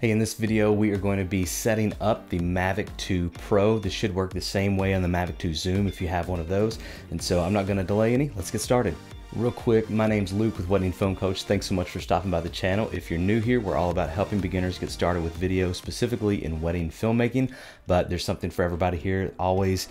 Hey, in this video we are going to be setting up the Mavic 2 Pro. This should work the same way on the Mavic 2 Zoom if you have one of those. And so I'm not going to delay any. Let's get started. Real quick, my name's Luke with Wedding Film Coach. Thanks so much for stopping by the channel. If you're new here, we're all about helping beginners get started with video, specifically in wedding filmmaking, but there's something for everybody here. Always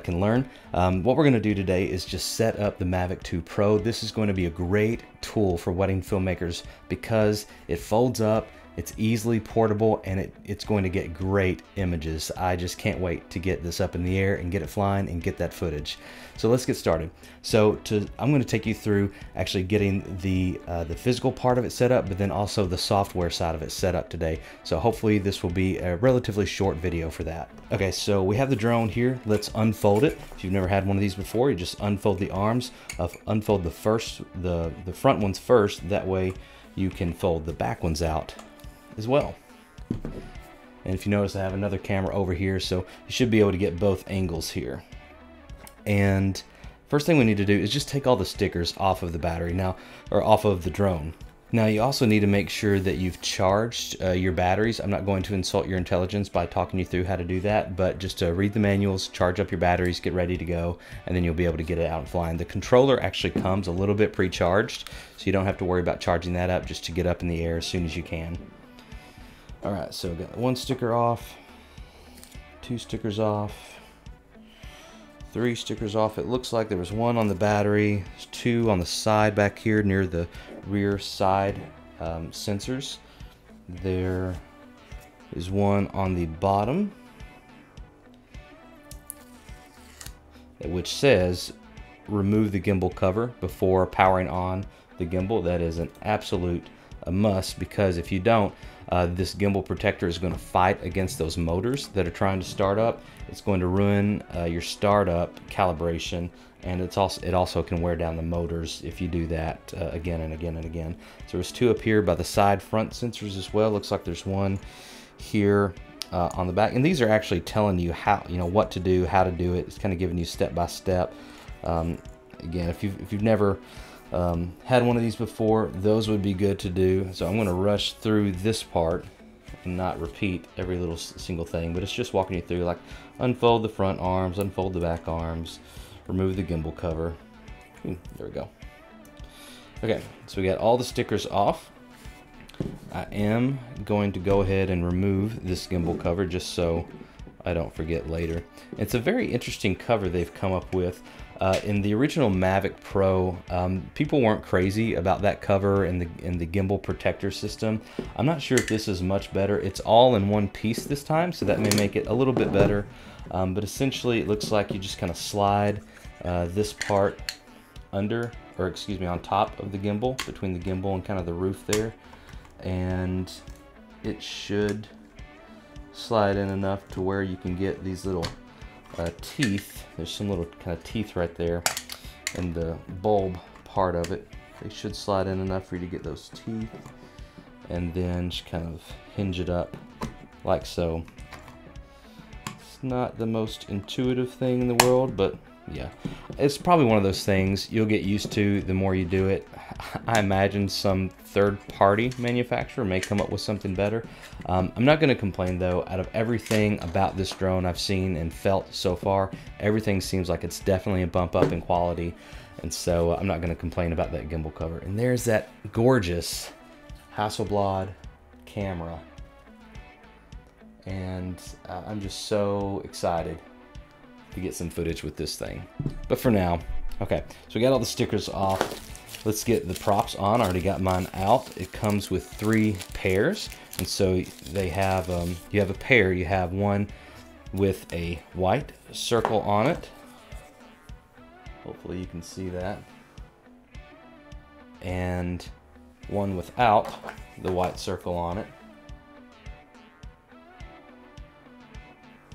can learn. What we're going to do today is just set up the Mavic 2 Pro. This is going to be a great tool for wedding filmmakers because it folds up, it's easily portable, and it's going to get great images. I just can't wait to get this up in the air and get it flying and get that footage. So let's get started. So I'm going to take you through actually getting the physical part of it set up, but then also the software side of it set up today. So hopefully this will be a relatively short video for that. Okay, so we have the drone here. Let's unfold it. If you've never had one of these before, you just unfold the arms, unfold the front ones first. That way you can fold the back ones out as well. And if you notice, I have another camera over here, so you should be able to get both angles here. And first thing we need to do is just take all the stickers off of the battery now, or off of the drone. Now you also need to make sure that you've charged your batteries. I'm not going to insult your intelligence by talking you through how to do that, but just read the manuals, charge up your batteries, get ready to go, and then you'll be able to get it out and flying. The controller actually comes a little bit pre-charged, so you don't have to worry about charging that up, just to get up in the air as soon as you can. All right, so got one sticker off, two stickers off, three stickers off. It looks like there was one on the battery, there's two on the side back here near the rear side sensors. There is one on the bottom, which says remove the gimbal cover before powering on the gimbal. That is an absolute must, because if you don't, this gimbal protector is going to fight against those motors that are trying to start up. It's going to ruin your startup calibration, and it also can wear down the motors if you do that again and again and again. So there's two up here by the side front sensors as well. Looks like there's one here on the back, and these are actually telling you how, what to do, how to do it. It's kind of giving you step by step. Again, if you've never had one of these before, those would be good to do. So I'm going to rush through this part and not repeat every little single thing, but it's just walking you through, like unfold the front arms, unfold the back arms, remove the gimbal cover. There we go. Okay, so we got all the stickers off. I am going to go ahead and remove this gimbal cover just so I don't forget later. It's a very interesting cover they've come up with. In the original Mavic Pro, people weren't crazy about that cover and the gimbal protector system. I'm not sure if this is much better. It's all in one piece this time, so that may make it a little bit better. But essentially, it looks like you just kind of slide this part under, or excuse me, on top of the gimbal, between the gimbal and kind of the roof there, and it should slide in enough to where you can get these little teeth. There's some little kind of teeth right there in the bulb part of it. They should slide in enough for you to get those teeth, and then just kind of hinge it up like so. It's not the most intuitive thing in the world, but yeah, it's probably one of those things you'll get used to the more you do it. I imagine some third-party manufacturer may come up with something better. I'm not going to complain though. Out of everything about this drone I've seen and felt so far, everything seems like it's definitely a bump up in quality, and so I'm not going to complain about that gimbal cover. And there's that gorgeous Hasselblad camera, and I'm just so excited to get some footage with this thing. But for now, okay, so we got all the stickers off. Let's get the props on. I already got mine out. It comes with 3 pairs, and so they have you have a pair. You have one with a white circle on it. Hopefully you can see that. And one without the white circle on it.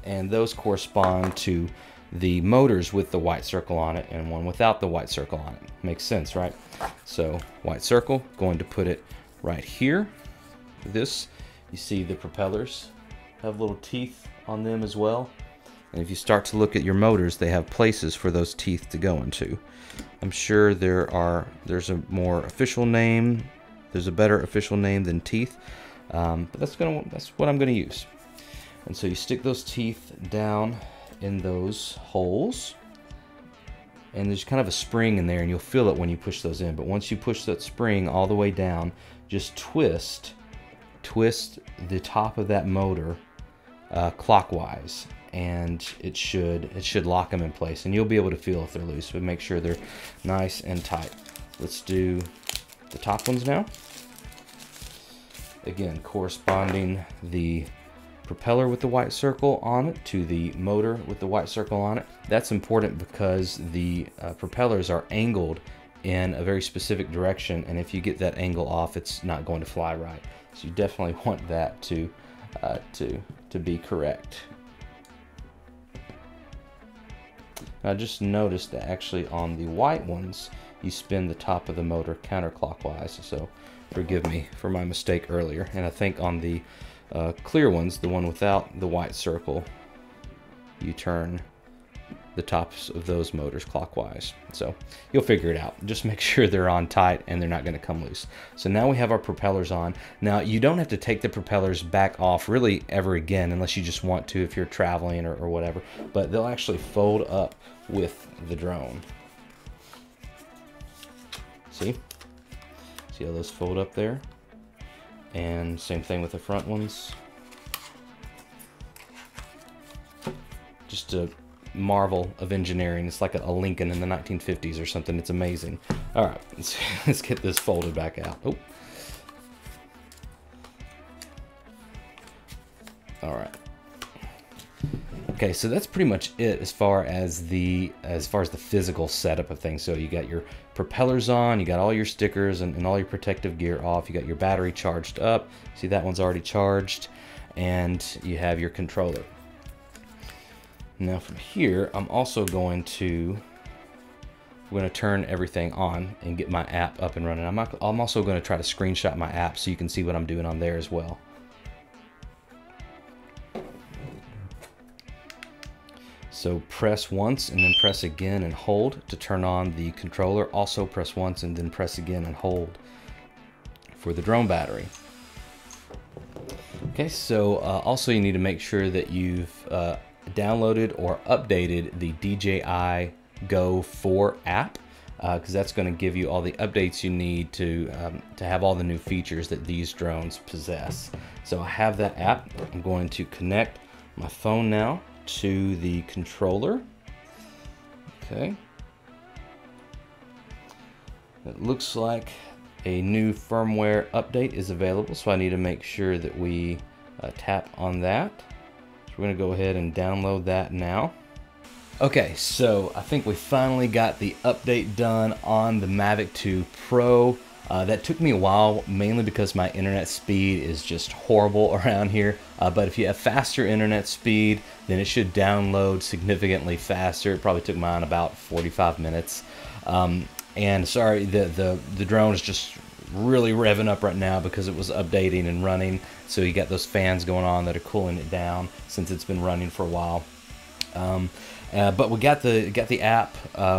And those correspond to the motors with the white circle on it, and one without the white circle on it. Makes sense, right? So white circle, going to put it right here. This, you see the propellers have little teeth on them as well. And if you start to look at your motors, they have places for those teeth to go into. I'm sure there's a more official name, there's a better official name than teeth. but that's what I'm gonna use. And so you stick those teeth down in those holes, and there's kind of a spring in there, and you'll feel it when you push those in. But once you push that spring all the way down, just twist the top of that motor clockwise, and it should lock them in place, and you'll be able to feel if they're loose, but make sure they're nice and tight. Let's do the top ones now. Again, corresponding the propeller with the white circle on it to the motor with the white circle on it. That's important because the propellers are angled in a very specific direction, and if you get that angle off, it's not going to fly right. So you definitely want that to be correct. Now just notice that actually on the white ones, you spin the top of the motor counterclockwise, so forgive me for my mistake earlier. And I think on the clear ones, the one without the white circle, you turn the tops of those motors clockwise. So you'll figure it out. Just make sure they're on tight and they're not going to come loose. So now we have our propellers on. Now you don't have to take the propellers back off really ever again, unless you just want to if you're traveling or whatever, but they'll actually fold up with the drone. See how those fold up there? And same thing with the front ones. Just a marvel of engineering. It's like a Lincoln in the 1950s or something. It's amazing. All right, let's get this folded back out. Oh. All right. Okay, so that's pretty much it as far as the physical setup of things. So you got your propellers on, you got all your stickers and all your protective gear off, you got your battery charged up. See, that one's already charged, and you have your controller. Now from here, I'm also going to turn everything on and get my app up and running. I'm also going to try to screenshot my app so you can see what I'm doing on there as well. So press once and then press again and hold to turn on the controller. Also press once and then press again and hold for the drone battery. Okay, so also you need to make sure that you've downloaded or updated the DJI Go 4 app, because that's going to give you all the updates you need to have all the new features that these drones possess. So I have that app. I'm going to connect my phone now to the controller. Okay. It looks like a new firmware update is available, so I need to make sure that we tap on that. So we're going to go ahead and download that now. Okay, so I think we finally got the update done on the Mavic 2 Pro. That took me a while, mainly because my internet speed is just horrible around here. But if you have faster internet speed, then it should download significantly faster. It probably took mine about 45 minutes. And sorry, the drone is just really revving up right now because it was updating and running. So you got those fans going on that are cooling it down since it's been running for a while. But we got the app,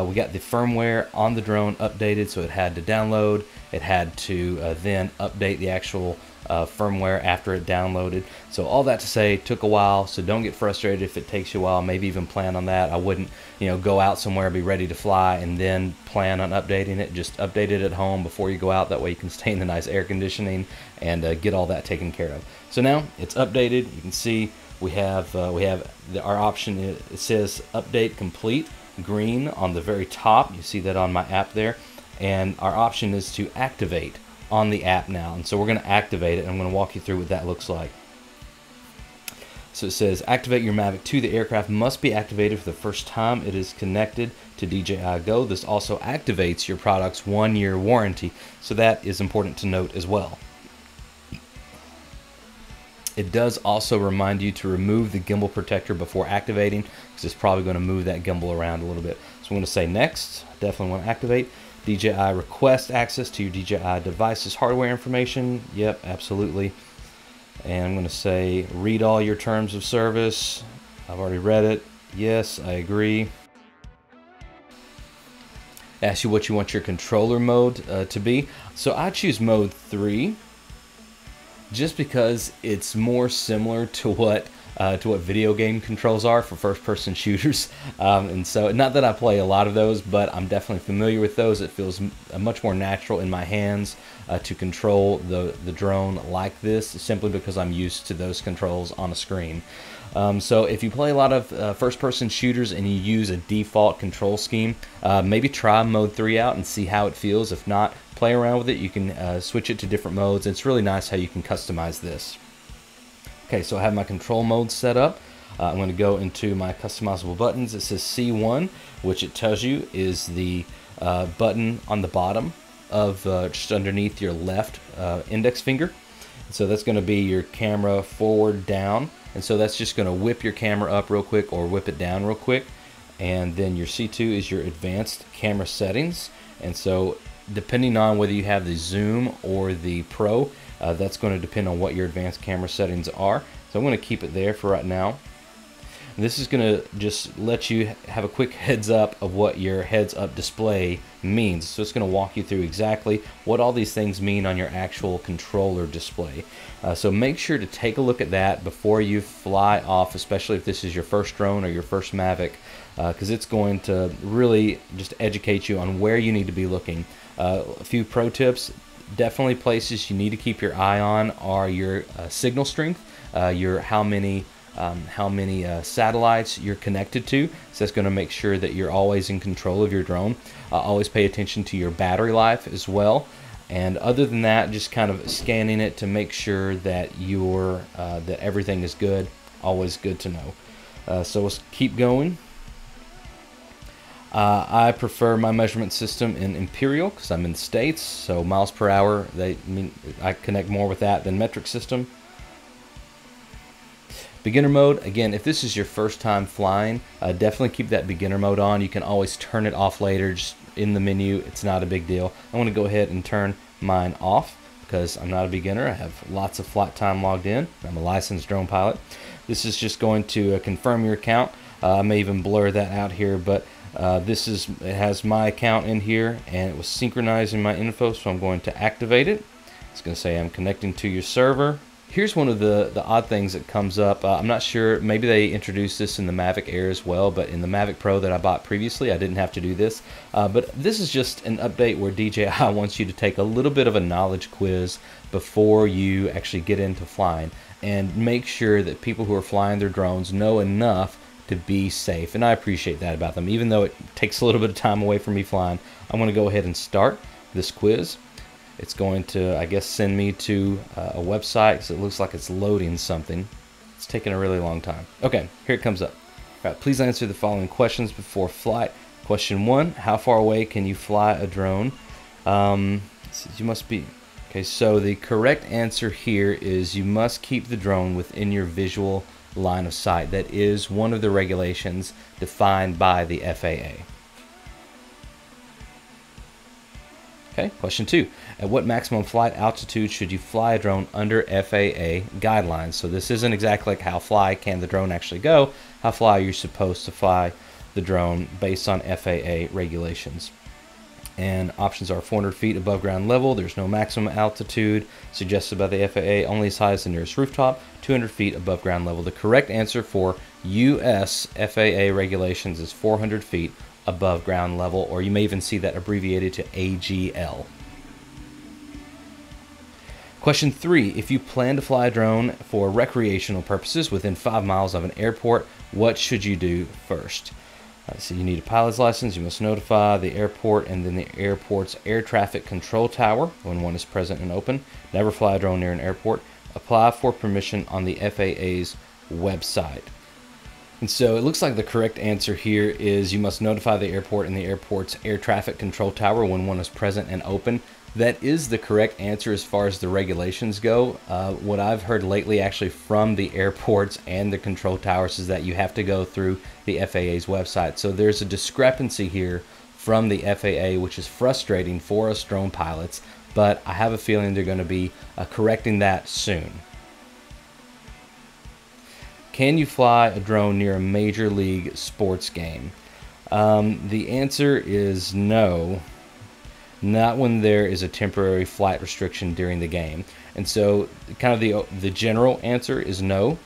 we got the firmware on the drone updated, so it had to download. It had to then update the actual firmware after it downloaded. So all that to say, it took a while, so don't get frustrated if it takes you a while. Maybe even plan on that. I wouldn't, go out somewhere, be ready to fly, and then plan on updating it. Just update it at home before you go out. That way you can stay in the nice air conditioning and get all that taken care of. So now it's updated. You can see we have our option. It says update complete, green on the very top. You see that on my app there. And our option is to activate on the app now. And so we're going to activate it, and I'm going to walk you through what that looks like. So it says activate your Mavic 2. The aircraft must be activated for the first time it is connected to DJI Go. This also activates your product's 1-year warranty. So that is important to note as well. It does also remind you to remove the gimbal protector before activating, because it's probably going to move that gimbal around a little bit. So I'm going to say next. Definitely want to activate. DJI request access to your DJI device's hardware information. Yep, absolutely. And I'm going to say read all your terms of service. I've already read it. Yes, I agree. Ask you what you want your controller mode to be. So I choose mode 3. just because it's more similar to what video game controls are for first-person shooters. And so, not that I play a lot of those, but I'm definitely familiar with those. It feels much more natural in my hands to control the drone like this, simply because I'm used to those controls on a screen. So if you play a lot of first-person shooters and you use a default control scheme, maybe try Mode 3 out and see how it feels. If not, play around with it. You can switch it to different modes. It's really nice how you can customize this. Okay, so I have my control mode set up. I'm going to go into my customizable buttons. It says C1, which it tells you is the button on the bottom of just underneath your left index finger. So that's going to be your camera forward down, and so that's just going to whip your camera up real quick or whip it down real quick. And then your C2 is your advanced camera settings, and so depending on whether you have the zoom or the Pro, that's going to depend on what your advanced camera settings are. So I'm going to keep it there for right now. And this is going to just let you have a quick heads up of what your heads up display means. So it's going to walk you through exactly what all these things mean on your actual controller display. So make sure to take a look at that before you fly off, especially if this is your first drone or your first Mavic, because it's going to really just educate you on where you need to be looking. A few pro tips. Definitely places you need to keep your eye on are your signal strength, your how many satellites you're connected to. So that's going to make sure that you're always in control of your drone. Always pay attention to your battery life as well. And other than that, just kind of scanning it to make sure that that everything is good. Always good to know. So let's keep going. I prefer my measurement system in imperial because I'm in the States, so miles per hour, I connect more with that than metric system. Beginner mode, again, if this is your first time flying, definitely keep that beginner mode on. You can always turn it off later, just in the menu. It's not a big deal. I want to go ahead and turn mine off because I'm not a beginner. I have lots of flight time logged in. I'm a licensed drone pilot. This is just going to confirm your account. I may even blur that out here, but it has my account in here, and it was synchronizing my info, so I'm going to activate it. It's going to say I'm connecting to your server. Here's one of the odd things that comes up. I'm not sure, maybe they introduced this in the Mavic Air as well, but in the Mavic Pro that I bought previously, I didn't have to do this. But this is just an update where DJI wants you to take a little bit of a knowledge quiz before you actually get into flying, and make sure that people who are flying their drones know enough to be safe. And I appreciate that about them. Even though it takes a little bit of time away from me flying, I'm going to go ahead and start this quiz. It's going to, I guess, send me to a website, so it looks like it's loading something. It's taking a really long time. Okay, here it comes up. All right, please answer the following questions before flight. Question 1, how far away can you fly a drone? You must be... Okay, so the correct answer here is you must keep the drone within your visual line of sight. That is one of the regulations defined by the FAA. Okay, question 2. At what maximum flight altitude should you fly a drone under FAA guidelines? So this isn't exactly like how fly can the drone actually go. How fly you're supposed to fly the drone based on FAA regulations. And options are 400 feet above ground level. There's no maximum altitude suggested by the FAA, only as high as the nearest rooftop, 200 feet above ground level. The correct answer for US FAA regulations is 400 feet above ground level, or you may even see that abbreviated to AGL. Question 3, if you plan to fly a drone for recreational purposes within 5 miles of an airport, what should you do first? So you need a pilot's license. You must notify the airport and then the airport's air traffic control tower when one is present and open. Never fly a drone near an airport. Apply for permission on the FAA's website. And so it looks like the correct answer here is you must notify the airport and the airport's air traffic control tower when one is present and open. That is the correct answer as far as the regulations go. What I've heard lately actually from the airports and the control towers is that you have to go through the FAA's website. So there's a discrepancy here from the FAA, which is frustrating for us drone pilots, but I have a feeling they're going to be correcting that soon. Can you fly a drone near a major league sports game? The answer is no. Not when there is a temporary flight restriction during the game. And so kind of the general answer is no.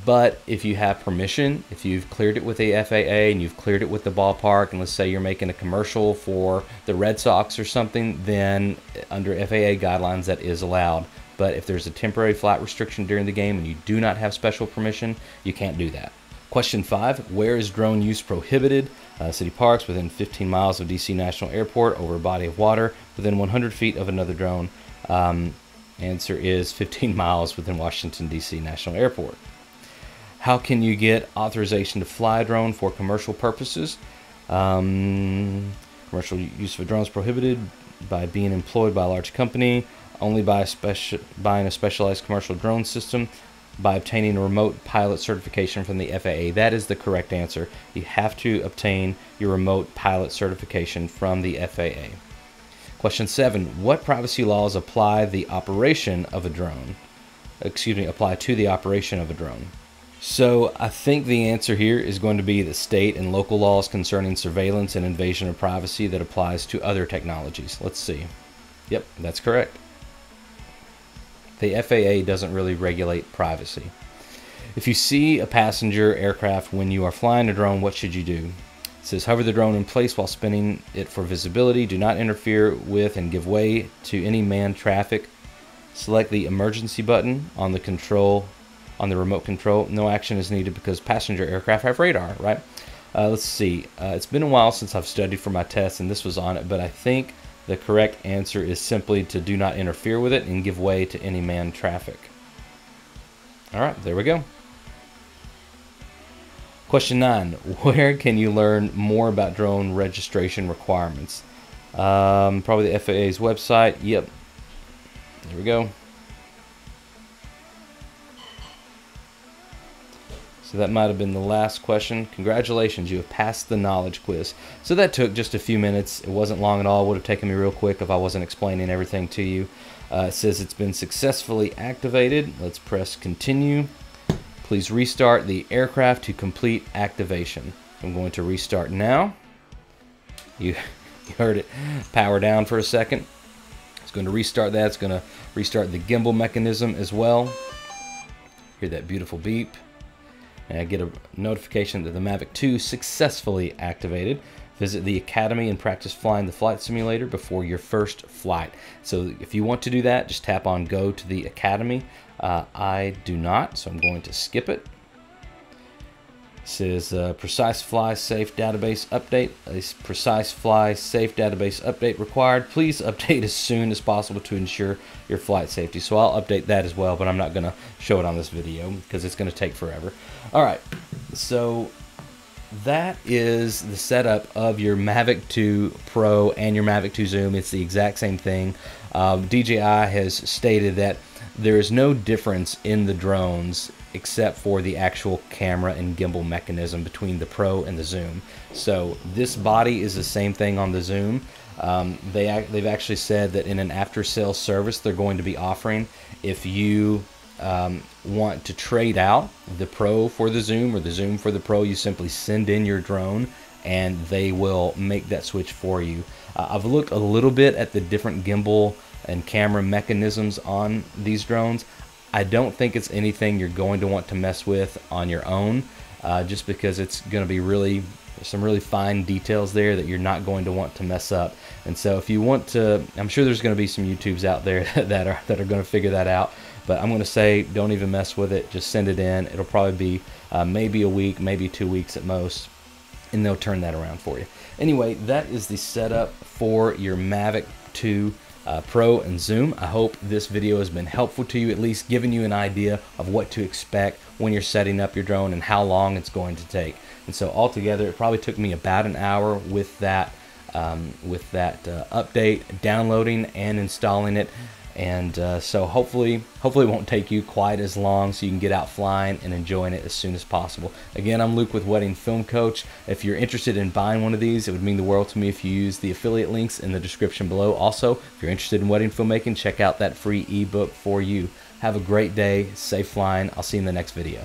But if you have permission, if you've cleared it with the FAA and you've cleared it with the ballpark, and let's say you're making a commercial for the Red Sox or something, then under FAA guidelines that is allowed. But if there's a temporary flight restriction during the game and you do not have special permission, you can't do that. Question 5, where is drone use prohibited? City parks, within 15 miles of DC National Airport, over a body of water, within 100 feet of another drone. Answer is 15 miles within Washington, DC National Airport. How can you get authorization to fly a drone for commercial purposes? Commercial use of a drone is prohibited by being employed by a large company, only by buying a specialized commercial drone system, by obtaining a remote pilot certification from the FAA. That is the correct answer. You have to obtain your remote pilot certification from the FAA. Question 7, what privacy laws apply to the operation of a drone? Apply to the operation of a drone. So I think the answer here is going to be the state and local laws concerning surveillance and invasion of privacy that applies to other technologies. Let's see. Yep, that's correct. The FAA doesn't really regulate privacy. If you see a passenger aircraft when you are flying a drone, what should you do? It says hover the drone in place while spinning it for visibility. Do not interfere with and give way to any manned traffic. Select the emergency button on the remote control. No action is needed because passenger aircraft have radar, right? Let's see. It's been a while since I've studied for my test and this was on it, but I think the correct answer is simply to do not interfere with it and give way to any manned traffic. All right, there we go. Question 9, where can you learn more about drone registration requirements? Probably the FAA's website. Yep, there we go. So that might have been the last question. Congratulations, you have passed the knowledge quiz. So that took just a few minutes. It wasn't long at all. It would have taken me real quick if I wasn't explaining everything to you. It says it's been successfully activated. Let's press continue. Please restart the aircraft to complete activation. I'm going to restart now. You heard it power down for a second. It's going to restart that. It's going to restart the gimbal mechanism as well. Hear that beautiful beep. And I get a notification that the Mavic 2 successfully activated. Visit the Academy and practice flying the flight simulator before your first flight. So if you want to do that, just tap on Go to the Academy. I do not, so I'm going to skip it. It says Precise Fly Safe Database Update. A Precise Fly Safe Database Update required. Please update as soon as possible to ensure your flight safety. So I'll update that as well, but I'm not going to show it on this video because it's going to take forever. All right, so that is the setup of your Mavic 2 Pro and your Mavic 2 Zoom. It's the exact same thing. DJI has stated that there is no difference in the drones except for the actual camera and gimbal mechanism between the Pro and the Zoom. So this body is the same thing on the Zoom. They've actually said that in an after-sales service they're going to be offering, if you want to trade out the Pro for the Zoom or the Zoom for the Pro, you simply send in your drone and they will make that switch for you. I've looked a little bit at the different gimbal and camera mechanisms on these drones. I don't think it's anything you're going to want to mess with on your own, just because it's going to be some really fine details there that you're not going to want to mess up. And so if you want to, I'm sure there's going to be some YouTubes out there that are going to figure that out. But I'm going to say don't even mess with it. Just send it in. It'll probably be maybe a week, maybe 2 weeks at most, and they'll turn that around for you. Anyway, that is the setup for your Mavic 2 Pro and Zoom. I hope this video has been helpful to you, at least giving you an idea of what to expect when you're setting up your drone and how long it's going to take. And so altogether, it probably took me about an hour with that update, downloading and installing it. And so hopefully it won't take you quite as long, so you can get out flying and enjoying it as soon as possible. Again, I'm Luke with Wedding Film Coach. If you're interested in buying one of these, it would mean the world to me if you use the affiliate links in the description below. Also, if you're interested in wedding filmmaking, check out that free ebook for you. Have a great day, safe flying. I'll see you in the next video.